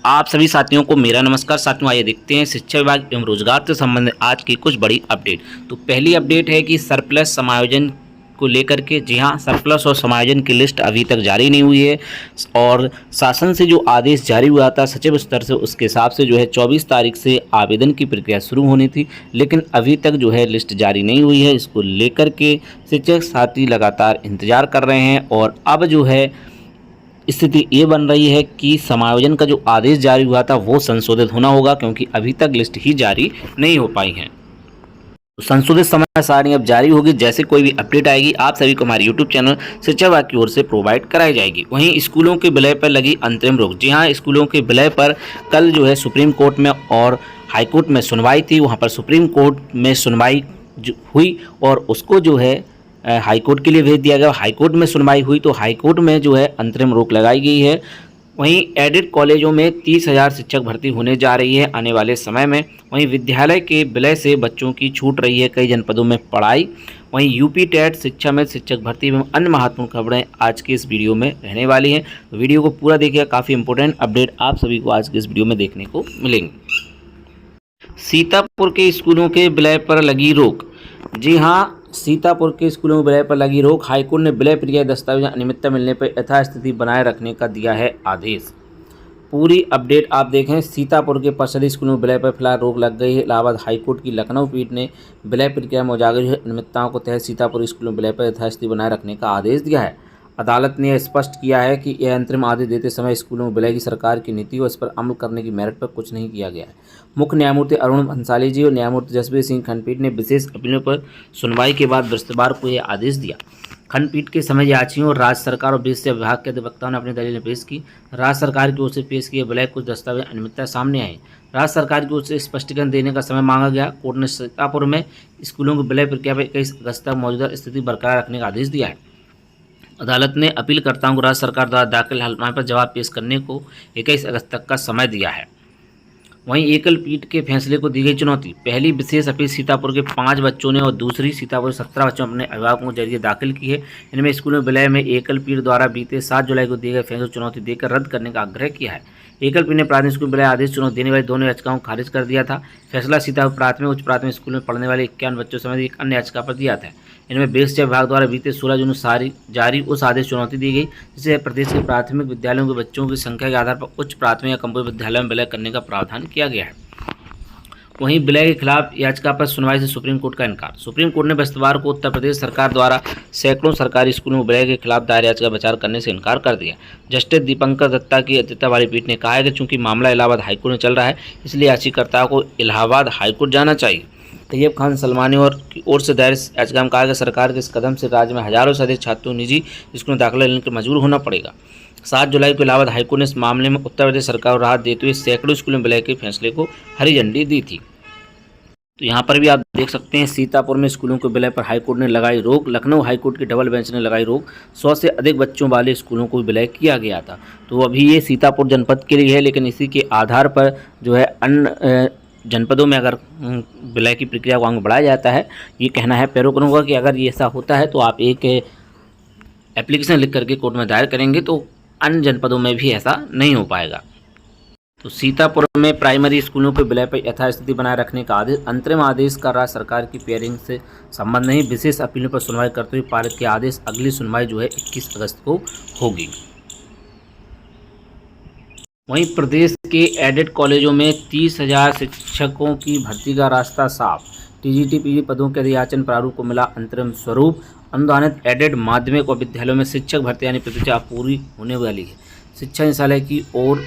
आप सभी साथियों को मेरा नमस्कार। साथियों, आइए देखते हैं शिक्षा विभाग एवं रोजगार से संबंधित आज की कुछ बड़ी अपडेट। तो पहली अपडेट है कि सरप्लस समायोजन को लेकर के, जी हाँ, सरप्लस और समायोजन की लिस्ट अभी तक जारी नहीं हुई है और शासन से जो आदेश जारी हुआ था सचिव स्तर से, उसके हिसाब से जो है 24 तारीख से आवेदन की प्रक्रिया शुरू होनी थी, लेकिन अभी तक जो है लिस्ट जारी नहीं हुई है। इसको लेकर के शिक्षक साथी लगातार इंतजार कर रहे हैं और अब जो है स्थिति ये बन रही है कि समायोजन का जो आदेश जारी हुआ था वो संशोधित होना होगा, क्योंकि अभी तक लिस्ट ही जारी नहीं हो पाई है। तो संशोधित समय सारणी अब जारी होगी। जैसे कोई भी अपडेट आएगी आप सभी को हमारे यूट्यूब चैनल शिक्षा विभाग की ओर से प्रोवाइड कराई जाएगी। वहीं स्कूलों के विलय पर लगी अंतरिम रोक। जी हाँ, स्कूलों के विलय पर कल जो है सुप्रीम कोर्ट में और हाई कोर्ट में सुनवाई थी। वहाँ पर सुप्रीम कोर्ट में सुनवाई हुई और उसको जो है हाई कोर्ट के लिए भेज दिया गया। हाई कोर्ट में सुनवाई हुई तो हाई कोर्ट में जो है अंतरिम रोक लगाई गई है। वहीं एडेड कॉलेजों में 30,000 शिक्षक भर्ती होने जा रही है आने वाले समय में। वहीं विद्यालय के विलय से बच्चों की छूट रही है कई जनपदों में पढ़ाई। वहीं यूपी टेट शिक्षा में शिक्षक भर्ती एवं अन्य महत्वपूर्ण खबरें आज के इस वीडियो में रहने वाली हैं। तो वीडियो को पूरा देखिएगा, काफ़ी इंपॉर्टेंट अपडेट आप सभी को आज के इस वीडियो में देखने को मिलेंगे। सीतापुर के स्कूलों के विलय पर लगी रोक। जी हाँ, सीतापुर के स्कूलों में विलय पर लगी रोक। हाईकोर्ट ने विलय प्रक्रिया दस्तावेज अनियमितता मिलने पर यथास्थिति बनाए रखने का दिया है आदेश। पूरी अपडेट आप देखें। सीतापुर के परिषदीय स्कूलों में विलय पर फिलहाल रोक लग गई है। इलाहाबाद हाईकोर्ट की लखनऊ पीठ ने विलय प्रक्रिया में उजागर अनियमितताओं को तहत सीतापुर स्कूलों में विलय पर यथास्थिति बनाए रखने का आदेश दिया है। अदालत ने स्पष्ट किया है कि यह अंतरिम आदेश देते समय स्कूलों में विलय की सरकार की नीति और इस पर अमल करने की मेरिट पर कुछ नहीं किया गया है। मुख्य न्यायमूर्ति अरुण भंसाली जी और न्यायमूर्ति जसबीर सिंह खंडपीठ ने विशेष अपीलों पर सुनवाई के बाद बृहस्पतिवार को यह आदेश दिया। खंडपीठ के समय याचियों और राज्य सरकार और वित्त विभाग के अधिवक्ताओं ने अपनी दलीलें पेश की। राज्य सरकार की ओर से पेश किए विलय कुछ दस्तावेज अनियमितता सामने आई। राज्य सरकार की ओर से स्पष्टीकरण देने का समय मांगा गया। कोर्ट ने सीतापुर में स्कूलों की विलय प्रक्रिया पर 21 अगस्त तक मौजूदा स्थिति बरकरार रखने का आदेश दिया है। अदालत ने अपीलकर्ताओं को राज्य सरकार द्वारा दाखिल हलफनामे पर जवाब पेश करने को 21 अगस्त तक का समय दिया है। वहीं एकल पीठ के फैसले को दी गई चुनौती। पहली विशेष अपील सीतापुर के 5 बच्चों ने और दूसरी सीतापुर के 17 बच्चों ने अपने अभिभावकों के जरिए दाखिल की है। इनमें स्कूलों में विलय में एकल पीठ द्वारा बीते 7 जुलाई को दिए गए फैसले को चुनौती देकर रद्द करने का आग्रह किया है। एकल पीठ ने प्राथमिक स्कूल विलय आदेश चुनौती देने वाली दोनों याचिकाओं को खारिज कर दिया था। फैसला सीतापुर प्राथमिक उच्च प्राथमिक स्कूल में पढ़ने वाले 51 बच्चों समेत एक अन्य याचिका पर दिया था। इनमें वित्त विभाग द्वारा बीते 16 जून को जारी उस आदेश चुनौती दी गई जिसे प्रदेश के प्राथमिक विद्यालयों के बच्चों की संख्या के आधार पर उच्च प्राथमिक या कंप्यूटर विद्यालयों में विलय करने का प्रावधान किया गया है। वहीं विलय के खिलाफ याचिका पर सुनवाई से सुप्रीम कोर्ट का इनकार। सुप्रीम कोर्ट ने बृहस्पतिवार को उत्तर प्रदेश सरकार द्वारा सैकड़ों सरकारी स्कूलों में विलय के खिलाफ दायर याचिका विचार करने से इनकार कर दिया। जस्टिस दीपंकर दत्ता की अध्यक्षता वाली पीठ ने कहा है कि चूंकि मामला इलाहाबाद हाईकोर्ट में चल रहा है, इसलिए याचिकाकर्ताओं को इलाहाबाद हाईकोर्ट जाना चाहिए। तैयब खान सलमानी की ओर से दायर याचिका में कहा कि सरकार के इस कदम से राज्य में हजारों से अधिक छात्रों निजी स्कूलों में दाखिला लेने के मजबूर होना पड़ेगा। 7 जुलाई को इलाहाबाद हाईकोर्ट ने इस मामले में उत्तर प्रदेश सरकार को राहत देते हुए सैकड़ों स्कूलों में विलय के फैसले को हरी झंडी दी थी। तो यहाँ पर भी आप देख सकते हैं सीतापुर में स्कूलों के विलय पर हाईकोर्ट ने लगाई रोक। लखनऊ हाईकोर्ट की डबल बेंच ने लगाई रोक। 100 से अधिक बच्चों वाले स्कूलों को विलय किया गया था। तो अभी ये सीतापुर जनपद के लिए है, लेकिन इसी के आधार पर जो है अन्य जनपदों में अगर विलय की प्रक्रिया को आगे बढ़ाया जाता है, ये कहना है पैरोकारों का कि अगर ये ऐसा होता है तो आप एक एप्लीकेशन लिख करके कोर्ट में दायर करेंगे तो अन्य जनपदों में भी ऐसा नहीं हो पाएगा। तो सीतापुर में प्राइमरी स्कूलों के विलय पर यथास्थिति बनाए रखने का आदेश। अंतरिम आदेश का राज्य सरकार की पेयरिंग से संबंध नहीं। विशेष अपीलों पर सुनवाई करते हुए पारित किया आदेश। अगली सुनवाई जो है 21 अगस्त को होगी। वहीं प्रदेश के एडेड कॉलेजों में 30,000 शिक्षकों की भर्ती का रास्ता साफ। टीजीटी पीजी पदों के अधियाचन प्रारूप को मिला अंतरिम स्वरूप। अनुदानित एडेड माध्यमिक और विद्यालयों में शिक्षक भर्ती यानी प्रक्रिया पूरी होने वाली है। शिक्षा निदेशालय की ओर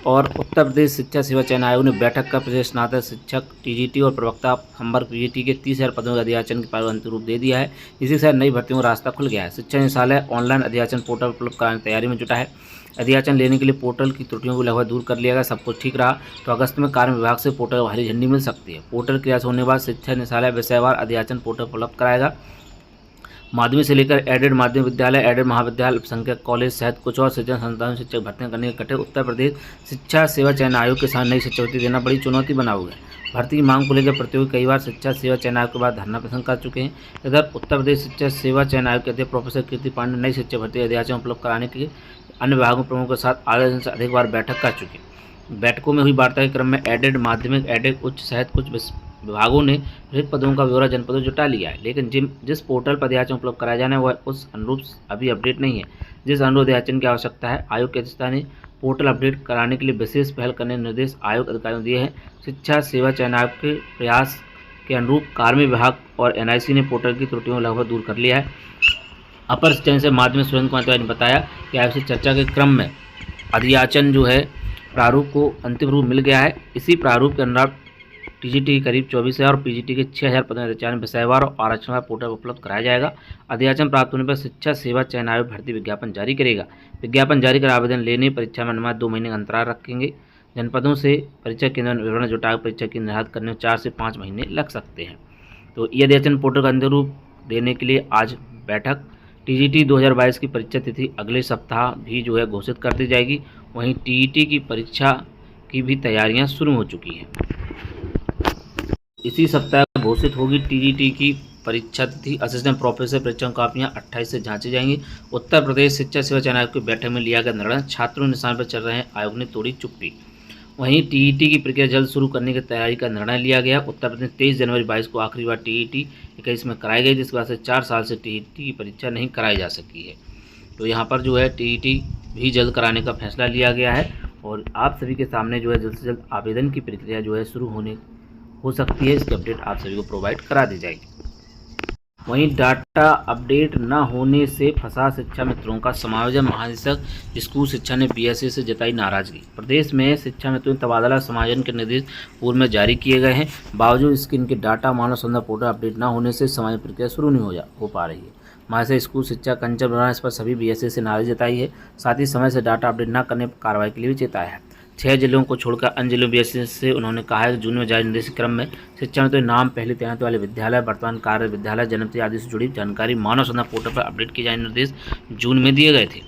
और उत्तर प्रदेश शिक्षा सेवा चयन आयोग ने बैठक कर प्रदेश स्नातक शिक्षक टीजीटी और प्रवक्ता संवर्ग पीजीटी के 30,000 पदों के अधियाचन के प्रारूप अंतिम रूप दे दिया है। इसी के साथ नई भर्तियों का रास्ता खुल गया है। शिक्षा निदेशालय ऑनलाइन अधियाचन पोर्टल उपलब्ध कराने की तैयारी में जुटा है। अधियाचन लेने के लिए पोर्टल की त्रुटियों को लगभग दूर कर लिया गया। सब कुछ ठीक रहा तो अगस्त में कार्य विभाग से पोर्टल को हरी झंडी मिल सकती है। पोर्टल क्रिया से होने के बाद शिक्षा निदेशालय विषयवार अधियाचन पोर्टल उपलब्ध कराएगा। माध्यमिक से लेकर एडेड माध्यमिक विद्यालय, एडेड महाविद्यालय, अल्पसंख्यक कॉलेज सहित कुछ और शिक्षण संस्थानों में शिक्षक भर्तियां करने के कटे उत्तर प्रदेश शिक्षा सेवा चयन आयोग के साथ नई शिक्षा भर्ती देना बड़ी चुनौती बना हुआ है। भर्ती की मांग को लेकर प्रतियोगी कई बार शिक्षा सेवा चयन आयोग के बाद धरना प्रदर्शन कर चुके हैं। इधर उत्तर प्रदेश शिक्षा सेवा चयन आयोग के अध्यक्ष प्रोफेसर कीर्ति पांडे नई शिक्षा भर्ती अधियाचन उपलब्ध कराने के अन्य विभागों प्रमुखों के साथ आधे दिन से अधिक बार बैठक कर चुके हैं। बैठकों में हुई वार्ता के क्रम में एडेड, माध्यमिक, एडेड, उच्च सहित कुछ विभागों ने रिक्त पदों का ब्यौरा जनपदों जुटा लिया है, लेकिन जिस पोर्टल पर अध्याचन उपलब्ध कराया जाना है वह उस अनुरूप अभी अपडेट नहीं है जिस अनुरूप अध्याचन की आवश्यकता है। आयोग की अध्यक्षता ने पोर्टल अपडेट कराने के लिए विशेष पहल करने के निर्देश आयोग अधिकारियों दिए हैं। शिक्षा सेवा चयन आयोग के प्रयास के अनुरूप कार्मिक विभाग और NIC ने पोर्टल की त्रुटियों को लगभग दूर कर लिया है। अपर शिक्षा निदेशक माध्यमिक सुरेंद्र कुमार तिवारी ने बताया कि आयोग से चर्चा के क्रम में अध्याचन जो है प्रारूप को अंतिम रूप मिल गया है। इसी प्रारूप के अनुसार TGT के करीब 24,000 और PGT के 6,000 पदों में विषयवार और आरक्षणवार पोर्टल पर उपलब्ध कराया जाएगा। अध्याचन प्राप्त होने पर शिक्षा सेवा चयन आयोग भर्ती विज्ञापन जारी करेगा। विज्ञापन जारी कर आवेदन लेने, परीक्षा में अनुमान 2 महीने का अंतराल रखेंगे। जनपदों से परीक्षा केंद्र में विवरण जुटाकर परीक्षा की निर्धारित करने में 4 से 5 महीने लग सकते हैं। तो ये अध्याचन पोर्टल का अंतिम रूप देने के लिए आज बैठक। TGT 2022 की परीक्षा तिथि अगले सप्ताह भी जो है घोषित कर दी जाएगी। वहीं TET की परीक्षा की भी तैयारियां शुरू हो चुकी हैं। इसी सप्ताह घोषित होगी TGT की परीक्षा तिथि। असिस्टेंट प्रोफेसर परीक्षा कापियां 28 से जांची जाएंगी। उत्तर प्रदेश शिक्षा सेवा चयन आयोग की बैठक में लिया गया निर्णय, छात्रों निशान पर चल रहे हैं, आयोग ने तोड़ी चुप्पी। वहीं TET की प्रक्रिया जल्द शुरू करने की तैयारी का निर्णय लिया गया। उत्तर प्रदेश 23 जनवरी 22 को आखिरी बार TET 21 में कराई गई, जिसके बाद से 4 साल से TET की परीक्षा नहीं कराई जा सकी है। तो यहाँ पर जो है TET भी जल्द कराने का फैसला लिया गया है और आप सभी के सामने जो है जल्द से जल्द आवेदन की प्रक्रिया जो है शुरू हो सकती है। इसकी अपडेट आप सभी को प्रोवाइड करा दी जाएगी। वहीं डाटा अपडेट न होने से फंसा शिक्षा मित्रों का समायोजन, महानिदेशक स्कूल शिक्षा ने BSA से जताई नाराजगी। प्रदेश में शिक्षा मित्रों के तबादला समायोजन के निर्देश पूर्व में जारी किए गए हैं, बावजूद इसके इनके डाटा मानव संसाधन पोर्टल अपडेट न होने से समायोजन प्रक्रिया शुरू नहीं हो पा रही है। महानिदेशक स्कूल शिक्षा कंचन बराड़ इस पर सभी BSA से नाराजगी जताई है। साथ ही समय से डाटा अपडेट न करने पर कार्रवाई के लिए भी चेताया है। 6 जिलों को छोड़कर अन्य जिलों BSA से उन्होंने कहा है कि जून में जारी निर्देश क्रम में शिक्षा में तो नाम, पहली तैनाती वाले विद्यालय, वर्तमान कार्य विद्यालय, जन्मतिथि आदि से जुड़ी जानकारी मानव संसाधन पोर्टल पर अपडेट किए जाने निर्देश जून में दिए गए थे।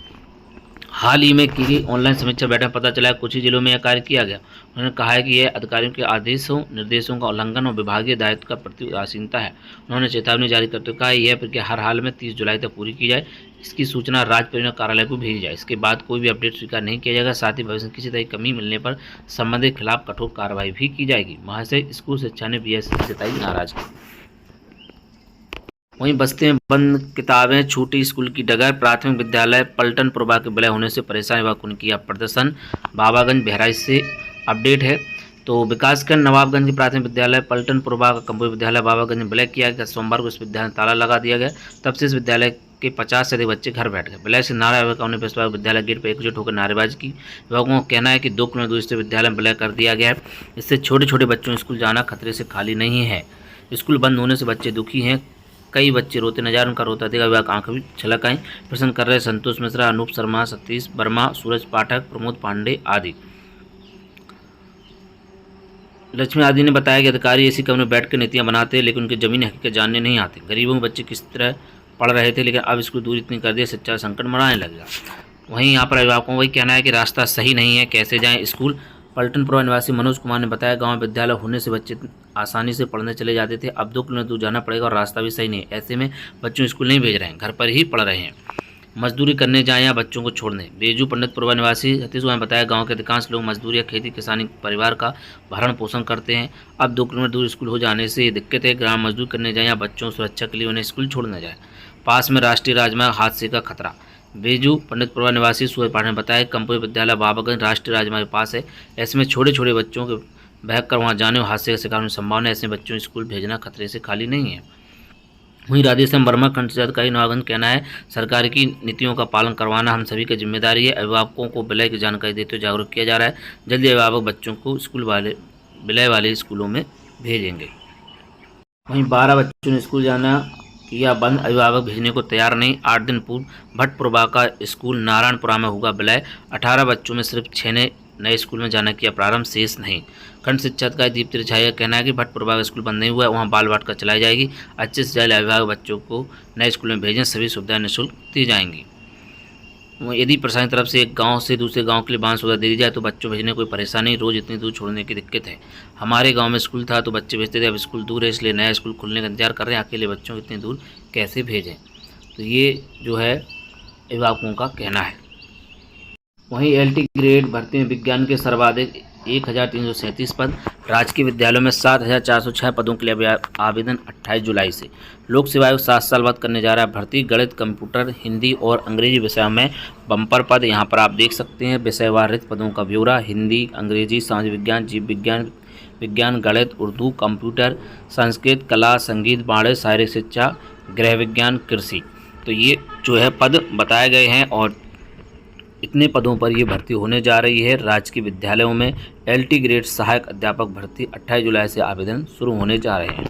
हाल ही में की गई ऑनलाइन समीक्षा बैठक में पता चला है कुछ ही जिलों में यह कार्य किया गया। उन्होंने कहा है कि यह अधिकारियों के आदेशों, निर्देशों का उल्लंघन और विभागीय दायित्व का प्रति उदासीनता है। उन्होंने चेतावनी जारी करते हुए कहा यह प्रक्रिया हर हाल में 30 जुलाई तक पूरी की जाए। इसकी सूचना राज्य परियोजना कार्यालय को भेजी जाए। इसके बाद कोई भी अपडेट स्वीकार नहीं किया जाएगा। साथ ही भविष्य में किसी तरह की कमी मिलने पर संबंधित खिलाफ कठोर कार्रवाई भी की जाएगी। महानिदेशक स्कूल शिक्षा ने BSA से जताई नाराजगी। वहीं बस्ती में बंद किताबें, छूटी स्कूल की डगर, प्राथमिक विद्यालय पलटन पुरबा के विलय होने से परेशान युवकों ने किया प्रदर्शन। बाबागंज बहराइच से अपडेट है। तो विकासखंड नवाबगंज के प्राथमिक विद्यालय पलटन पुरबा का कंप्यूटर विद्यालय बाबागंज में विलय किया गया। सोमवार को इस विद्यालय में ताला लगा दिया गया। तब से इस विद्यालय के 50 से अधिक बच्चे घर बैठ गए। विलय से नारा युवकों ने बृहस्पतिवार विद्यालय गेट पर एकजुट होकर नारेबाजी की। युवकों का कहना है कि 2 किलोमीटर दूर से विद्यालय में विलय कर दिया गया है। इससे छोटे छोटे बच्चों को स्कूल जाना खतरे से खाली नहीं है। स्कूल बंद होने से बच्चे दुखी हैं। कई बच्चे रोते नजर, उनका रोता देखा विभाग आंखें भी छलक आई। प्रश्न कर रहे संतोष मिश्रा, अनूप शर्मा, सतीश वर्मा, सूरज पाठक, प्रमोद पांडे आदि। लक्ष्मी आदि ने बताया कि अधिकारी ऐसी कमरे में बैठ कर नीतियां बनाते हैं, लेकिन उनकी जमीनी हकीकत जानने नहीं आते। गरीबों के बच्चे किस तरह पढ़ रहे थे, लेकिन अब स्कूल दूरी इतनी कर दिया, शिक्षा संकट मनाने लगेगा। वहीं यहाँ पर अभिभावकों का वही कहना है कि रास्ता सही नहीं है, कैसे जाएं स्कूल। पलटनपुरा निवासी मनोज कुमार ने बताया गांव में विद्यालय होने से बच्चे आसानी से पढ़ने चले जाते थे। अब 2 किलोमीटर दूर जाना पड़ेगा और रास्ता भी सही नहीं है। ऐसे में बच्चों स्कूल नहीं भेज रहे हैं, घर पर ही पढ़ रहे हैं। मजदूरी करने जाएं या बच्चों को छोड़ने। बेजू पंडितपुरा निवासी सतीश कुमार ने बताया गाँव के अधिकांश लोग मजदूरी या खेती किसानी परिवार का भरण पोषण करते हैं। अब 2 किलोमीटर दूर स्कूल हो जाने से ये दिक्कत है। ग्राम मजदूर करने जाएं या बच्चों सुरक्षा के लिए उन्हें स्कूल छोड़ने जाए। पास में राष्ट्रीय राजमार्ग, हादसे का खतरा। बेजू पंडितपुरा निवासी सूरज पाठक ने बताया कंप्यूटर विद्यालय बाबागंज राष्ट्रीय राजमार्ग के पास है। ऐसे में छोटे छोटे बच्चों के बहक कर वहां जाने और हादसे का शिकार होने की संभावना है। ऐसे में बच्चों को स्कूल भेजना खतरे से खाली नहीं है। वहीं राधेश्याम वर्मा खंड से अधिकारी नवाबगंज कहना है सरकार की नीतियों का पालन करवाना हम सभी की जिम्मेदारी है। अभिभावकों को विलय की जानकारी देते हुए जागरूक किया जा रहा है। जल्दी अभिभावक बच्चों को विलय वाले स्कूलों में भेजेंगे। वहीं 12 बच्चों ने स्कूल जाना किया बंद, अभिभावक भेजने को तैयार नहीं। 8 दिन पूर्व भट्टपुरबा का स्कूल नारायणपुरा में होगा विलय। 18 बच्चों में सिर्फ 6 ने नए स्कूल में जाना किया प्रारंभ, शेष नहीं। खंड शिक्षा अधिकारी दीप्ति रिझाई का कहना है कि भट्टपुरबा का स्कूल बंद नहीं हुआ है, वहाँ बाल वाटिका चलाई जाएगी। अच्छे से ज्यादा अभिभावक बच्चों को नए स्कूल में भेजें, सभी सुविधाएं निःशुल्क दी जाएंगी। यदि प्रशासन की तरफ से एक गांव से दूसरे गांव के लिए वाहन सुविधा दे दी जाए तो बच्चों भेजने कोई परेशानी, रोज इतनी दूर छोड़ने की दिक्कत है। हमारे गांव में स्कूल था तो बच्चे भेजते थे, अब स्कूल दूर है इसलिए नया स्कूल खुलने का इंतजार कर रहे हैं। अकेले बच्चों को इतनी दूर कैसे भेजें, तो ये जो है अभिभावकों का कहना है। वहीं LT ग्रेड भर्ती में विज्ञान के सर्वाधिक 1337 पद। राजकीय विद्यालयों में 7406 पदों के लिए आवेदन 28 जुलाई से। लोक सेवा आयोग 7 साल बाद करने जा रहा है भर्ती। गणित, कंप्यूटर, हिंदी और अंग्रेजी विषयों में बम्पर पद। यहाँ पर आप देख सकते हैं विषयवार रिक्त पदों का ब्यौरा। हिंदी, अंग्रेजी, सामाजिक विज्ञान, जीव विज्ञान, गणित, उर्दू, कंप्यूटर, संस्कृत, कला, संगीत, वाणिज्य, शारीरिक शिक्षा, गृह विज्ञान, कृषि। तो ये जो है पद बताए गए हैं और इतने पदों पर ये भर्ती होने जा रही है। राजकीय विद्यालयों में LT ग्रेड सहायक अध्यापक भर्ती 28 जुलाई से आवेदन शुरू होने जा रहे हैं।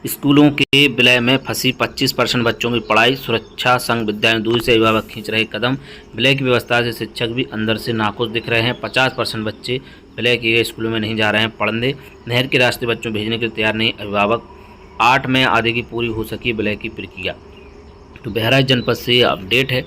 स्कूलों के विलय में फंसी 25% बच्चों की पढ़ाई। सुरक्षा संघ विद्यालय दूर से अभिभावक खींच रहे कदम। विलय की व्यवस्था से शिक्षक भी अंदर से नाखुश दिख रहे हैं। 50% बच्चे विलय किए गए स्कूलों में नहीं जा रहे हैं पढ़ने। नहर के रास्ते बच्चों भेजने के लिए तैयार नहीं अभिभावक। 8 में आधे की पूरी हो सकी विलय की प्रक्रिया। तो बहराइच जनपद से अपडेट है।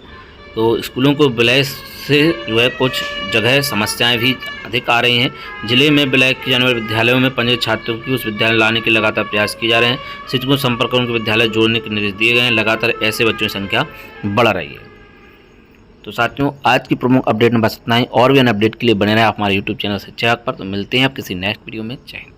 तो स्कूलों को विलय से जो है कुछ जगह समस्याएं भी अधिक आ रही हैं। जिले में विलय किए जाने वाले विद्यालयों में पंजीकृत छात्रों की उस विद्यालय लाने के लगातार प्रयास किए जा रहे हैं। शिक्षकों को संपर्क कर उनके विद्यालय जोड़ने के निर्देश दिए गए हैं। लगातार ऐसे बच्चों की संख्या बढ़ रही है। तो साथियों, आज की प्रमुख अपडेट में बस इतना ही। और भी अन्य अपडेट के लिए बने रहे आप हमारे YouTube चैनल शिक्षा पर। तो मिलते हैं आप किसी नेक्स्ट वीडियो में। जय हिंद।